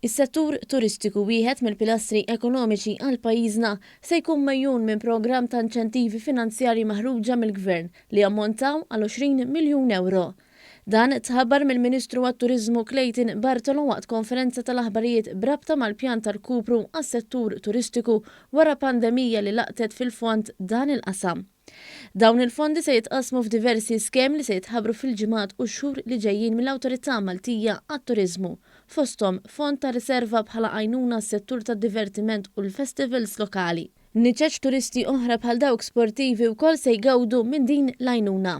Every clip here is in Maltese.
Is-settur turistiku wieħed mill-pilastri ekonomiċi għal pajjiżna se jkun mejjun minn programm ta' inċentivi finanzjarji maħruġa mill-Gvern li ammontaw għal 20 miljun euro. Dan tħabbar mill-Ministru għat-Turiżmu Clayton Bartolo waqt konferenza tal-aħbarijiet brabta mal-pjan tal-kupru għas-settur turistiku wara pandemija li laqtet fil-fond dan il-qasam. Dawn il-fondi se jitqasmu f'diversi skem li se jitħabru fil-ġimgħat u xhur li ġejjin mill-Awtorità Maltija għat-Turiżmu, fosthom fond ta' riserva bħala għajnuna s-settur tad-divertiment u l-festivals lokali. Niċeċ turisti oħra bħal dawk sportivi wkoll se jgawdu minn din l-għajnuna.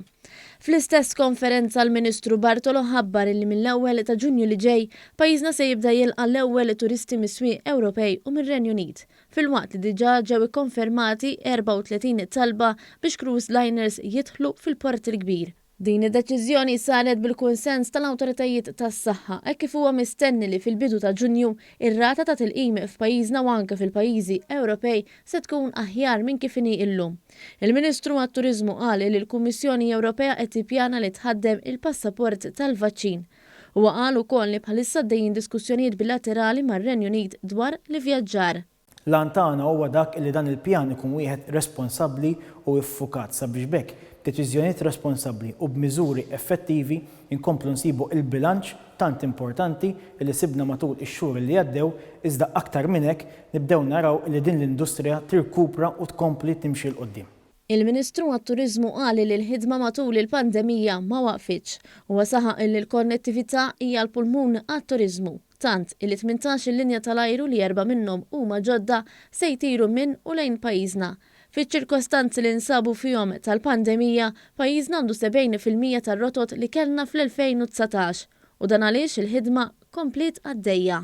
Fl-istess konferenza l-Ministru Bartolo ħabbar li mill-ewwel ta' Ġunju li ġej pajjiżna se jibda jilqa' l-ewwel turisti mis-swieq Ewropej u mir-Renju Unit, filwaqt li diġà ġew ikkonfermati 34 talba biex cruise liners jidħlu fil-port il-kbir. Din id-deċiżjoni saret bil-kunsens tal-awtoritajiet tas-saħħa hekk kif huwa mistenni li fil-bidu ta' Ġunju ir-rata ta' tilqim f'pajjiżna u anke fil-pajjiżi Ewropej se tkun aħjar minn kif inhi illum. Il-Ministru għat-Turiżmu qal li l-Kummissjoni Ewropea qed tippjana li tħaddem il-passaport tal-vaċċin. Huwa qal ukoll li bħalissa għaddejjin diskussjonijiet bilaterali mar-Renju Unit dwar l-ivvjaġġar. Lan tagħna huwa dak li dan il-pjan ikun wieħed responsabbli u iffukat sabiex bekk deċiżjonijiet responsabbli u b'miżuri effettivi inkomplu nsibu il-bilanċ tant importanti li sibna matul ix-xhur li għaddew iżda aktar minn hekk nibdew naraw li din l-industrija tirkupra u tkompli timxi l qudiem. Il-Ministru għat-Turiżmu qal li l-ħidma matul il-pandemija ma waqfitx u saħaq li l-konnettività hija l-pulmun għat-turiżmu. Tant il 18 linja tal-ajru li 4 minnhom huma ġodda se jtiru minn u lejn pajjiżna. Fiċ-ċirkostanzi li nsabu fihom tal-pandemija, pajjiżna għandu 70% tar-rotot li kellna fl-2019 u dan għaliex il-ħidma komplet għaddejja.